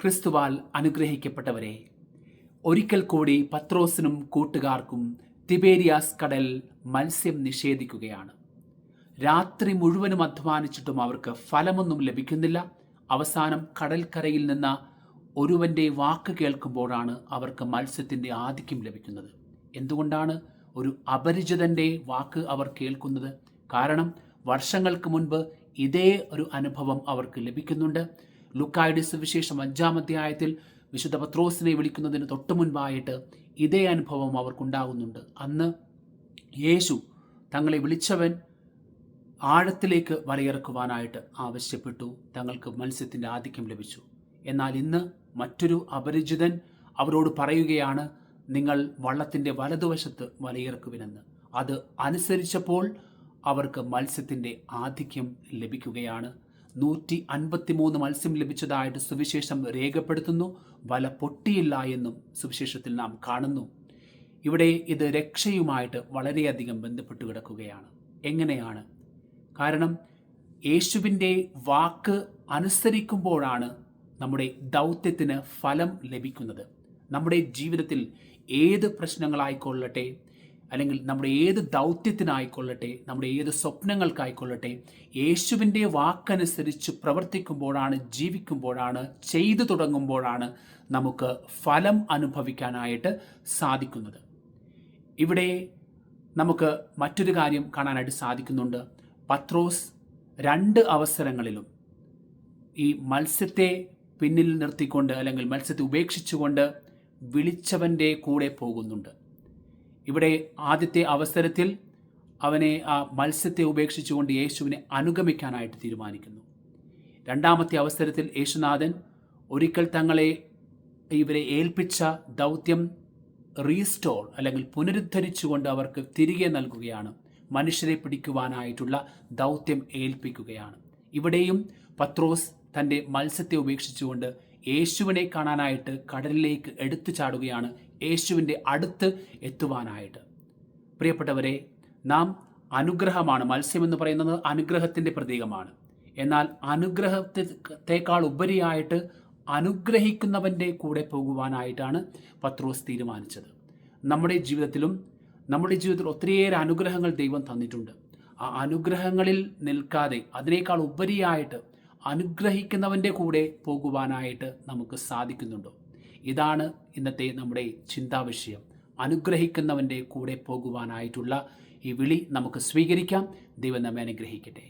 ക്രിസ്തുവാൽ അനുഗ്രഹിക്കപ്പെട്ടവരെ, ഒരിക്കൽ കൂടി പത്രോസിനും കൂട്ടുകാർക്കും തിബേരിയാസ് കടൽ മത്സ്യം നിഷേധിക്കുകയാണ്. രാത്രി മുഴുവനും അധ്വാനിച്ചിട്ടും അവർക്ക് ഫലമൊന്നും ലഭിക്കുന്നില്ല. അവസാനം കടൽക്കരയിൽ നിന്ന് ഒരുവന്റെ വാക്ക് കേൾക്കുമ്പോഴാണ് അവർക്ക് മത്സ്യത്തിൻ്റെ ആധിക്യം ലഭിക്കുന്നത്. എന്തുകൊണ്ടാണ് ഒരു അപരിചിതന്റെ വാക്ക് അവർ കേൾക്കുന്നത്? കാരണം വർഷങ്ങൾക്ക് മുൻപ് ഇതേ ഒരു അനുഭവം അവർക്ക് ലഭിക്കുന്നുണ്ട്. ലൂക്കായുടെ സുവിശേഷം 5-ാം അധ്യായത്തിൽ വിശുദ്ധ പത്രോസിനെ വിളിക്കുന്നതിന് തൊട്ടു മുൻപായിട്ട് ഇതേ അനുഭവം അവർക്കുണ്ടാകുന്നുണ്ട്. അന്ന് യേശു തങ്ങളെ വിളിച്ചവൻ ആഴത്തിലേക്ക് വലയിറക്കുവാനായിട്ട് ആവശ്യപ്പെട്ടു. തങ്ങൾക്ക് മത്സ്യത്തിൻ്റെ ആധിക്യം ലഭിച്ചു. എന്നാൽ ഇന്ന് മറ്റൊരു അപരിചിതൻ അവരോട് പറയുകയാണ്, നിങ്ങൾ വള്ളത്തിൻ്റെ വലതുവശത്ത് വലയിറക്കുവിനെന്ന്. അത് അനുസരിച്ചപ്പോൾ അവർക്ക് മത്സ്യത്തിൻ്റെ ആധിക്യം ലഭിക്കുകയാണ്. 153 മത്സ്യം ലഭിച്ചതായിട്ട് സുവിശേഷം രേഖപ്പെടുത്തുന്നു. വല പൊട്ടിയില്ല എന്നും സുവിശേഷത്തിൽ നാം കാണുന്നു. ഇവിടെ ഇത് രക്ഷയുമായിട്ട് വളരെയധികം ബന്ധപ്പെട്ട് കിടക്കുകയാണ്. എങ്ങനെയാണ്? കാരണം യേശുവിൻ്റെ വാക്ക് അനുസരിക്കുമ്പോഴാണ് നമ്മുടെ ദൗത്യത്തിന് ഫലം ലഭിക്കുന്നത്. നമ്മുടെ ജീവിതത്തിൽ ഏത് പ്രശ്നങ്ങളായിക്കൊള്ളട്ടെ, അല്ലെങ്കിൽ നമ്മുടെ ഏത് ദൗത്യത്തിനായിക്കൊള്ളട്ടെ, നമ്മുടെ ഏത് സ്വപ്നങ്ങൾക്കായിക്കൊള്ളട്ടെ, യേശുവിൻ്റെ വാക്കനുസരിച്ച് പ്രവർത്തിക്കുമ്പോഴാണ്, ജീവിക്കുമ്പോഴാണ്, ചെയ്തു തുടങ്ങുമ്പോഴാണ് നമുക്ക് ഫലം അനുഭവിക്കാനായിട്ട് സാധിക്കുന്നത്. ഇവിടെ നമുക്ക് മറ്റൊരു കാര്യം കാണാനായിട്ട് സാധിക്കുന്നുണ്ട്. പത്രോസ് 2 അവസരങ്ങളിലും ഈ മത്സ്യത്തെ പിന്നിൽ നിർത്തിക്കൊണ്ട്, അല്ലെങ്കിൽ മത്സ്യത്തെ ഉപേക്ഷിച്ചുകൊണ്ട് വിളിച്ചവൻ്റെ കൂടെ പോകുന്നുണ്ട്. ഇവിടെ ആദ്യത്തെ അവസരത്തിൽ അവനെ ആ മത്സ്യത്തെ ഉപേക്ഷിച്ചുകൊണ്ട് യേശുവിനെ അനുഗമിക്കാനായിട്ട് തീരുമാനിക്കുന്നു. രണ്ടാമത്തെ അവസരത്തിൽ യേശുനാഥൻ ഒരിക്കൽ ഇവരെ ഏൽപ്പിച്ച ദൗത്യം റീസ്റ്റോർ, അല്ലെങ്കിൽ പുനരുദ്ധരിച്ചുകൊണ്ട് അവർക്ക് തിരികെ നൽകുകയാണ്. മനുഷ്യരെ പിടിക്കുവാനായിട്ടുള്ള ദൗത്യം ഏൽപ്പിക്കുകയാണ്. ഇവിടെയും പത്രോസ് തൻ്റെ മത്സ്യത്തെ ഉപേക്ഷിച്ചുകൊണ്ട് യേശുവിനെ കാണാനായിട്ട് കടലിലേക്ക് എടുത്തു ചാടുകയാണ്, യേശുവിൻ്റെ അടുത്ത് എത്തുവാനായിട്ട്. പ്രിയപ്പെട്ടവരെ, നാം അനുഗ്രഹമാണ്. മത്സ്യമെന്ന് പറയുന്നത് അനുഗ്രഹത്തിൻ്റെ പ്രതീകമാണ്. എന്നാൽ അനുഗ്രഹത്തേക്കാൾ ഉപരിയായിട്ട് അനുഗ്രഹിക്കുന്നവൻ്റെ കൂടെ പോകുവാനായിട്ടാണ് പത്രോസ് തീരുമാനിച്ചത്. നമ്മുടെ ജീവിതത്തിൽ ഒത്തിരിയേറെ അനുഗ്രഹങ്ങൾ ദൈവം തന്നിട്ടുണ്ട്. ആ അനുഗ്രഹങ്ങളിൽ നിൽക്കാതെ അതിനേക്കാൾ ഉപരിയായിട്ട് അനുഗ്രഹിക്കുന്നവൻ്റെ കൂടെ പോകുവാനായിട്ട് നമുക്ക് സാധിക്കുന്നുണ്ടോ? ഇതാണ് ഇന്നത്തെ നമ്മുടെ ചിന്താവിഷയം. അനുഗ്രഹിക്കുന്നവൻ്റെ കൂടെ പോകുവാനായിട്ടുള്ള ഈ വിളി നമുക്ക് സ്വീകരിക്കാം. ദൈവം നമ്മെ അനുഗ്രഹിക്കട്ടെ.